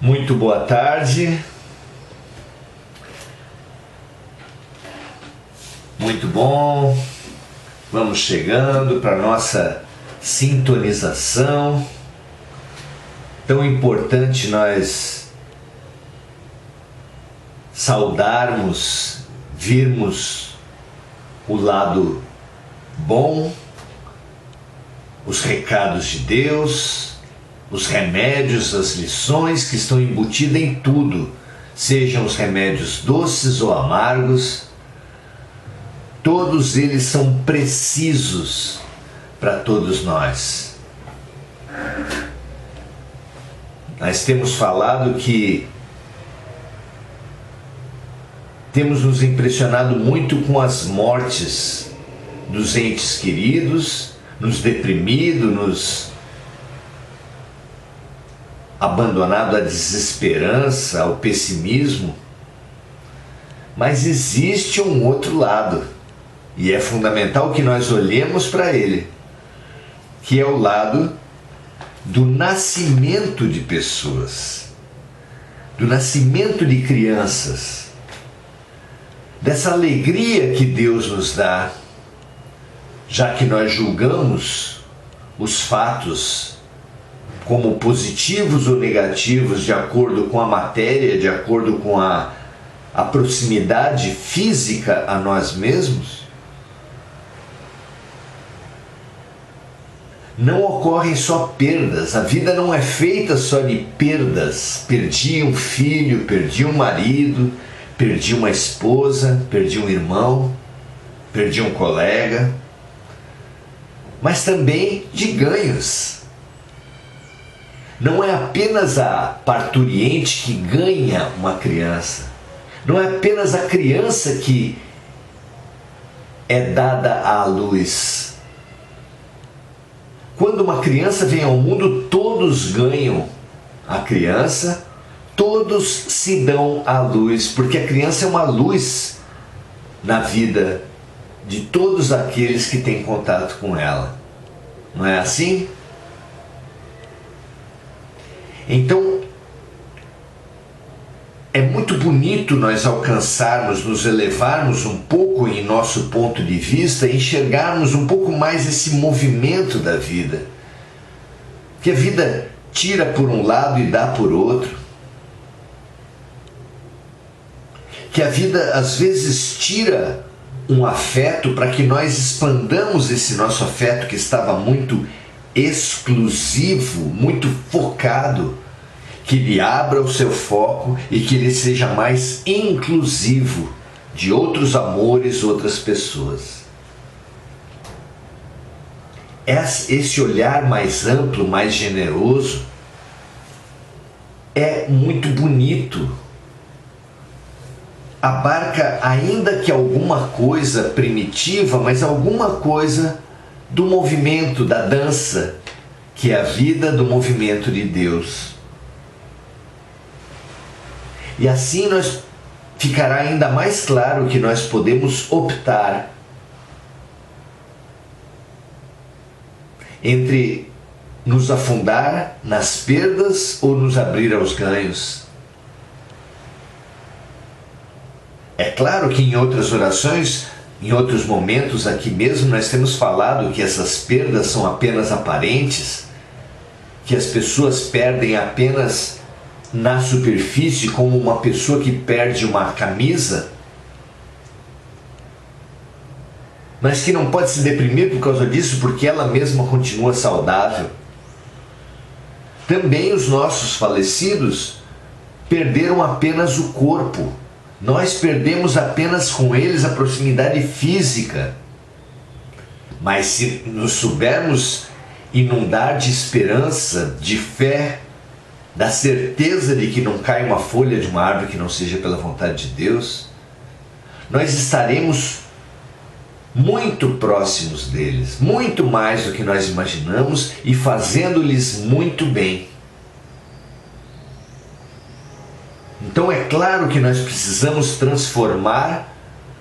Muito boa tarde. Muito bom. Vamos chegando para a nossa sintonização. Tão importante nós saudarmos, virmos o lado bom, os recados de Deus, os remédios, as lições que estão embutidas em tudo, sejam os remédios doces ou amargos, todos eles são precisos para todos nós. Nós temos falado que temos nos impressionado muito com as mortes dos entes queridos, nos deprimido, nos abandonado à desesperança, ao pessimismo. Mas existe um outro lado, e é fundamental que nós olhemos para ele, que é o lado do nascimento de pessoas, do nascimento de crianças, dessa alegria que Deus nos dá, já que nós julgamos os fatos como positivos ou negativos de acordo com a matéria, de acordo com a proximidade física a nós mesmos. Não ocorrem só perdas, a vida não é feita só de perdas. Perdi um filho, perdi um marido, perdi uma esposa, perdi um irmão, perdi um colega, mas também de ganhos. Não é apenas a parturiente que ganha uma criança, não é apenas a criança que é dada à luz. Quando uma criança vem ao mundo, todos ganham a criança, todos se dão à luz, porque a criança é uma luz na vida de todos aqueles que têm contato com ela. Não é assim? Então, é muito bonito nós alcançarmos, nos elevarmos um pouco em nosso ponto de vista, enxergarmos um pouco mais esse movimento da vida. Que a vida tira por um lado e dá por outro. Que a vida às vezes tira um afeto para que nós expandamos esse nosso afeto que estava muito exclusivo, muito focado, que ele abra o seu foco e que ele seja mais inclusivo de outros amores, outras pessoas. Esse olhar mais amplo, mais generoso, é muito bonito. Abarca ainda que alguma coisa primitiva, mas alguma coisa do movimento, da dança, que é a vida do movimento de Deus. E assim ficará ainda mais claro que nós podemos optar entre nos afundar nas perdas ou nos abrir aos ganhos. É claro que em outras orações, em outros momentos aqui mesmo, nós temos falado que essas perdas são apenas aparentes, que as pessoas perdem apenas na superfície, como uma pessoa que perde uma camisa, mas que não pode se deprimir por causa disso, porque ela mesma continua saudável. Também os nossos falecidos perderam apenas o corpo. Nós perdemos apenas com eles a proximidade física. Mas se nos soubermos inundar de esperança, de fé, da certeza de que não cai uma folha de uma árvore que não seja pela vontade de Deus, nós estaremos muito próximos deles, muito mais do que nós imaginamos e fazendo-lhes muito bem. Então é claro que nós precisamos transformar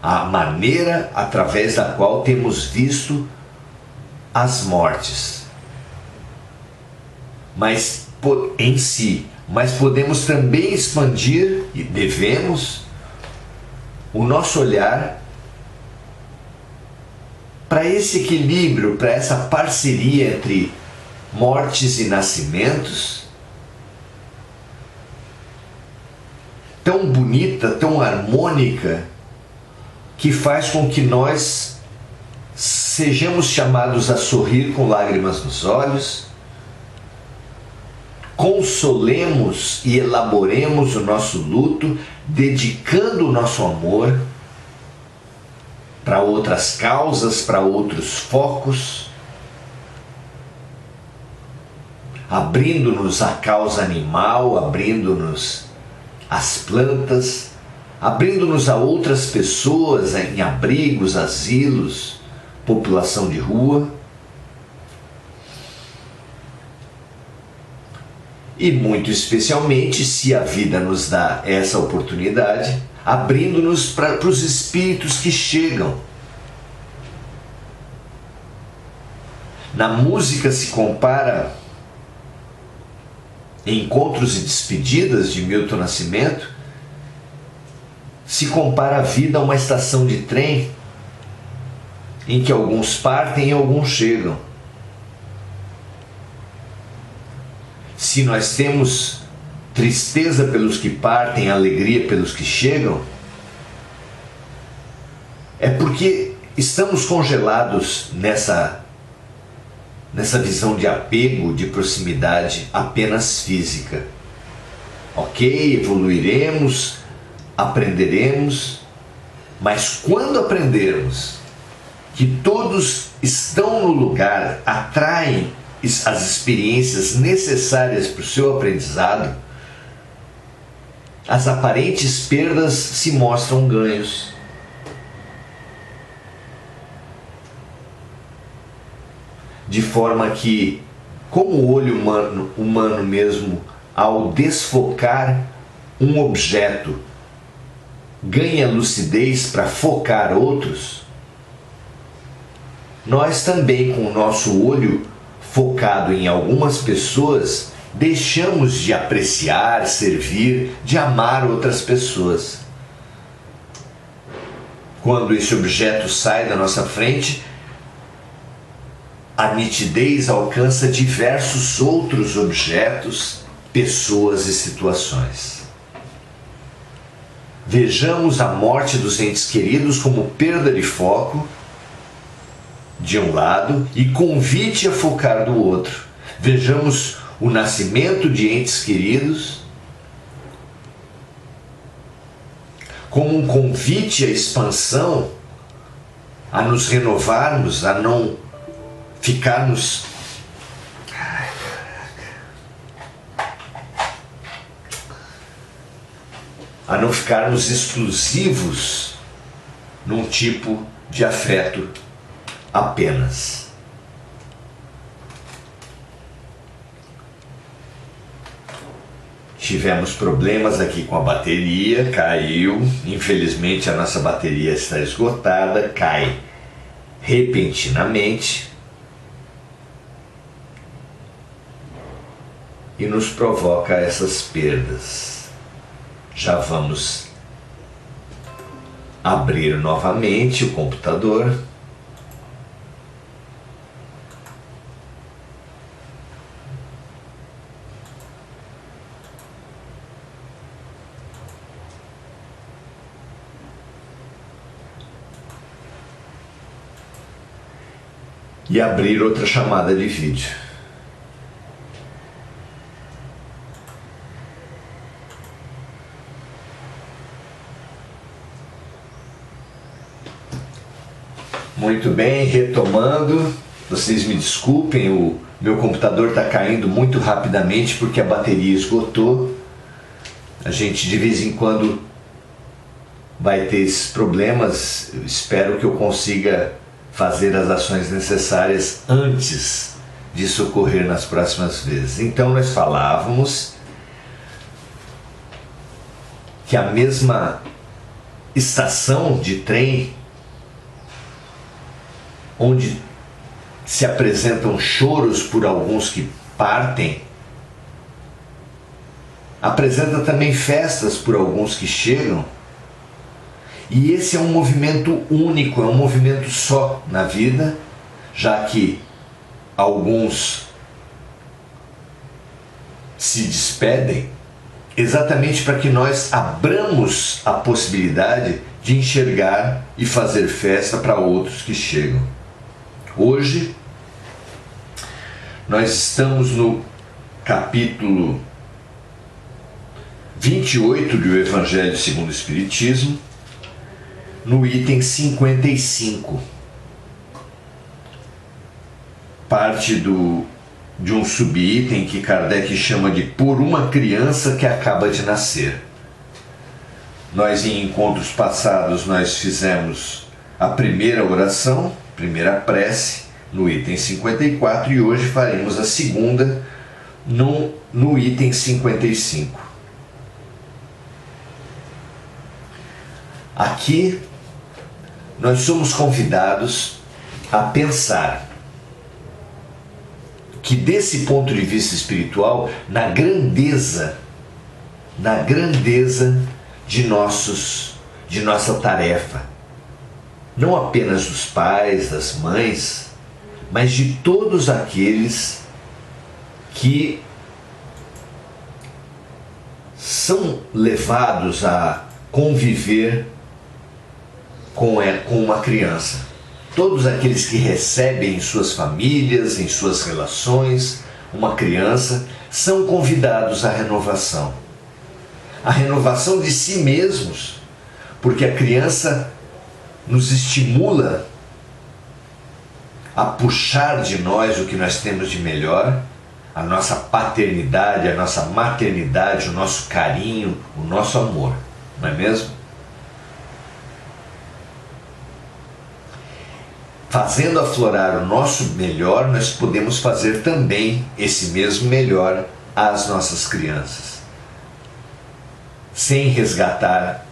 a maneira através da qual temos visto as mortes. Mas em si, mas podemos também expandir, e devemos, o nosso olhar para esse equilíbrio, para essa parceria entre mortes e nascimentos, tão bonita, tão harmônica, que faz com que nós sejamos chamados a sorrir com lágrimas nos olhos, consolemos e elaboremos o nosso luto, dedicando o nosso amor para outras causas, para outros focos, abrindo-nos à causa animal, abrindo-nos às plantas, abrindo-nos a outras pessoas em abrigos, asilos, população de rua. E muito especialmente, se a vida nos dá essa oportunidade, abrindo-nos para os espíritos que chegam. Na música se compara Encontros e Despedidas, de Milton Nascimento, se compara a vida a uma estação de trem em que alguns partem e alguns chegam. Se nós temos tristeza pelos que partem, alegria pelos que chegam, é porque estamos congelados nessa visão de apego, de proximidade apenas física. Ok, evoluiremos, aprenderemos, mas quando aprendermos que todos estão no lugar, atraem as experiências necessárias para o seu aprendizado, as aparentes perdas se mostram ganhos. De forma que, como o olho humano mesmo, ao desfocar um objeto, ganha lucidez para focar outros, nós também, com o nosso olho focado em algumas pessoas, deixamos de apreciar, servir, de amar outras pessoas. Quando esse objeto sai da nossa frente, a nitidez alcança diversos outros objetos, pessoas e situações. Vejamos a morte dos entes queridos como perda de foco, de um lado, e convite a focar do outro. Vejamos o nascimento de entes queridos como um convite à expansão, a nos renovarmos, a não ficarmos exclusivos num tipo de afeto apenas. Tivemos problemas aqui com a bateria, caiu, infelizmente a nossa bateria está esgotada, cai repentinamente e nos provoca essas perdas. Já vamos abrir novamente o computador. E abrir outra chamada de vídeo. Muito bem, retomando. Vocês me desculpem, o meu computador está caindo muito rapidamente porque a bateria esgotou. A gente de vez em quando vai ter esses problemas. Eu espero que eu consiga fazer as ações necessárias antes de socorrer nas próximas vezes. Então nós falávamos que a mesma estação de trem onde se apresentam choros por alguns que partem, apresenta também festas por alguns que chegam, e esse é um movimento único, é um movimento só na vida, já que alguns se despedem, exatamente para que nós abramos a possibilidade de enxergar e fazer festa para outros que chegam. Hoje, nós estamos no capítulo 28 do Evangelho segundo o Espiritismo, no item 55. Parte de um subitem que Kardec chama de Por uma Criança que Acaba de Nascer. Nós, em encontros passados, nós fizemos a primeira oração, primeira prece, no item 54, e hoje faremos a segunda no item 55. Aqui, nós somos convidados a pensar que, desse ponto de vista espiritual, na grandeza de nossa tarefa, não apenas dos pais, das mães, mas de todos aqueles que são levados a conviver com uma criança. Todos aqueles que recebem em suas famílias, em suas relações, uma criança, são convidados à renovação. A renovação de si mesmos, porque a criança nos estimula a puxar de nós o que nós temos de melhor, a nossa paternidade, a nossa maternidade, o nosso carinho, o nosso amor, não é mesmo? Fazendo aflorar o nosso melhor, nós podemos fazer também esse mesmo melhor às nossas crianças. Sem resgatar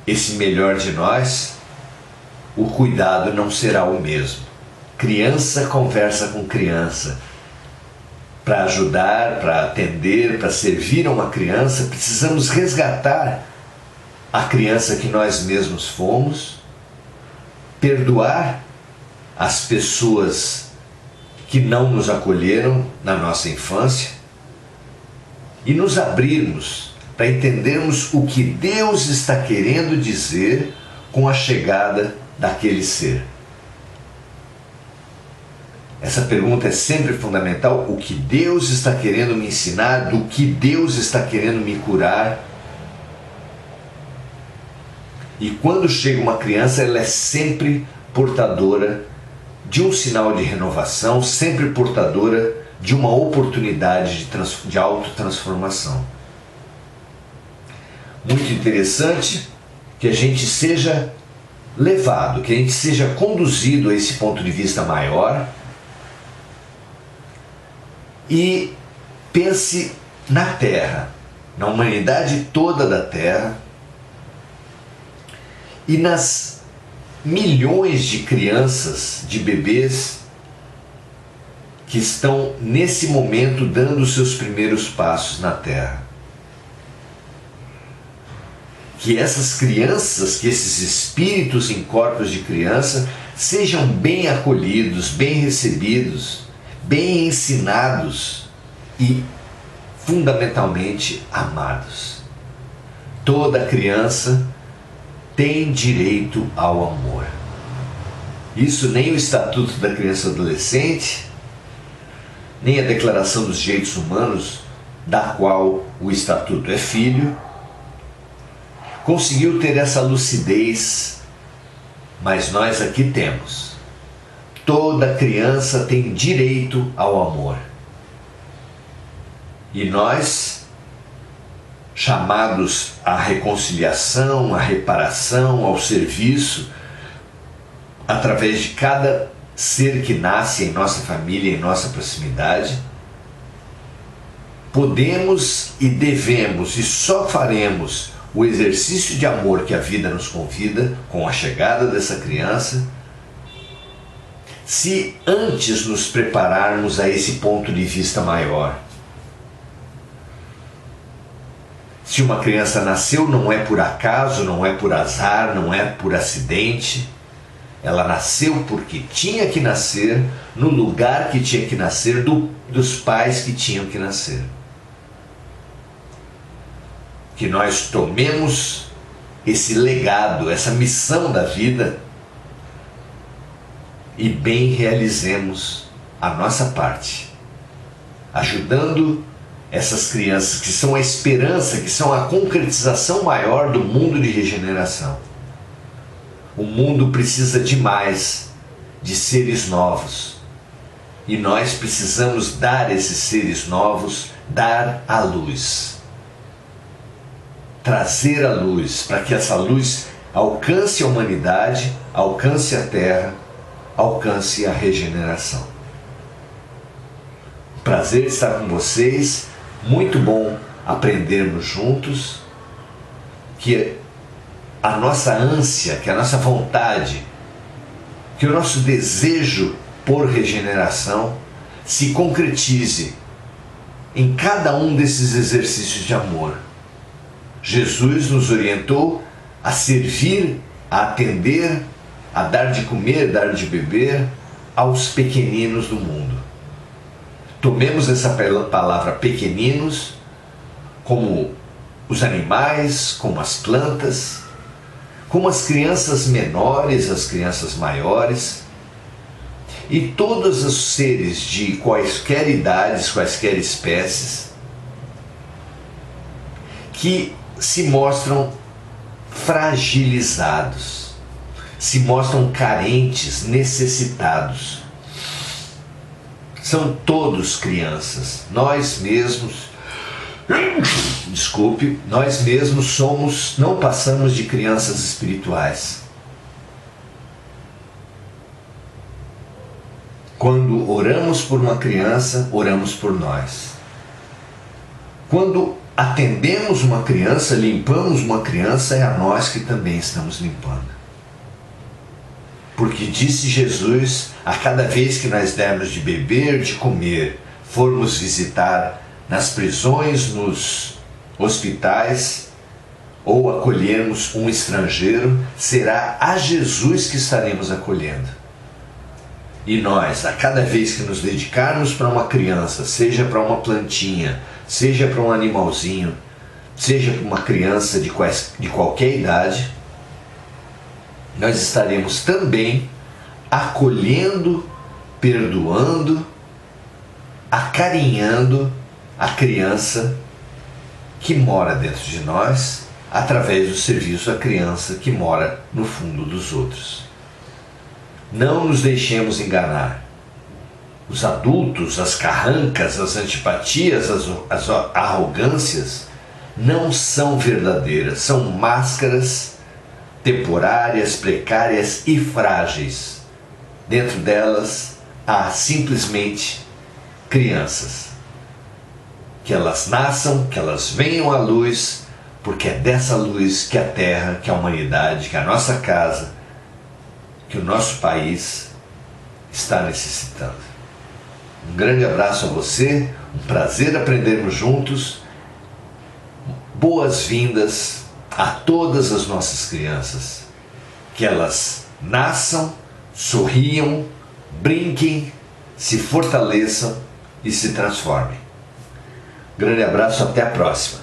esse melhor de nós, o cuidado não será o mesmo. Criança conversa com criança. Para ajudar, para atender, para servir a uma criança, precisamos resgatar a criança que nós mesmos fomos, perdoar as pessoas que não nos acolheram na nossa infância e nos abrirmos para entendermos o que Deus está querendo dizer com a chegada daquele ser. Essa pergunta é sempre fundamental. O que Deus está querendo me ensinar? Do que Deus está querendo me curar? E quando chega uma criança, ela é sempre portadora de um sinal de renovação, sempre portadora de uma oportunidade de autotransformação. Muito interessante que a gente seja levado, que a gente seja conduzido a esse ponto de vista maior e pense na Terra, na humanidade toda da Terra e nas milhões de crianças, de bebês que estão nesse momento dando os seus primeiros passos na Terra. Que essas crianças, que esses espíritos em corpos de criança sejam bem acolhidos, bem recebidos, bem ensinados e, fundamentalmente, amados. Toda criança tem direito ao amor. Isso nem o Estatuto da Criança e do Adolescente, nem a Declaração dos Direitos Humanos, da qual o Estatuto é filho, conseguiu ter essa lucidez, mas nós aqui temos. Toda criança tem direito ao amor. E nós, chamados à reconciliação, à reparação, ao serviço, através de cada ser que nasce em nossa família, em nossa proximidade, podemos e devemos e só faremos o exercício de amor que a vida nos convida com a chegada dessa criança, se antes nos prepararmos a esse ponto de vista maior. Se uma criança nasceu, não é por acaso, não é por azar, não é por acidente. Ela nasceu porque tinha que nascer, no lugar que tinha que nascer, dos pais que tinham que nascer. Que nós tomemos esse legado, essa missão da vida e bem realizemos a nossa parte, ajudando essas crianças que são a esperança, que são a concretização maior do mundo de regeneração. O mundo precisa demais de seres novos e nós precisamos dar esses seres novos, dar a luz. Trazer a luz para que essa luz alcance a humanidade, alcance a terra, alcance a regeneração. Prazer estar com vocês, muito bom aprendermos juntos, que a nossa ânsia, que a nossa vontade, que o nosso desejo por regeneração se concretize em cada um desses exercícios de amor. Jesus nos orientou a servir, a atender, a dar de comer, dar de beber aos pequeninos do mundo. Tomemos essa palavra pequeninos como os animais, como as plantas, como as crianças menores, as crianças maiores e todos os seres de quaisquer idades, quaisquer espécies que se mostram fragilizados, se mostram carentes, necessitados. São todos crianças. Nós mesmos, nós mesmos não passamos de crianças espirituais. Quando oramos por uma criança, oramos por nós. Quando atendemos uma criança, limpamos uma criança, é a nós que também estamos limpando. Porque disse Jesus, a cada vez que nós dermos de beber, de comer, formos visitar nas prisões, nos hospitais, ou acolhermos um estrangeiro, será a Jesus que estaremos acolhendo. E nós, a cada vez que nos dedicarmos para uma criança, seja para uma plantinha, seja para um animalzinho, seja para uma criança de qualquer idade, nós estaremos também acolhendo, perdoando, acarinhando a criança que mora dentro de nós, através do serviço à criança que mora no fundo dos outros. Não nos deixemos enganar. Os adultos, as carrancas, as antipatias, as arrogâncias não são verdadeiras, são máscaras temporárias, precárias e frágeis. Dentro delas há simplesmente crianças. Que elas nasçam, que elas venham à luz, porque é dessa luz que a terra, que a humanidade, que a nossa casa, que o nosso país está necessitando. Um grande abraço a você, um prazer aprendermos juntos. Boas-vindas a todas as nossas crianças. Que elas nasçam, sorriam, brinquem, se fortaleçam e se transformem. Grande abraço, até a próxima.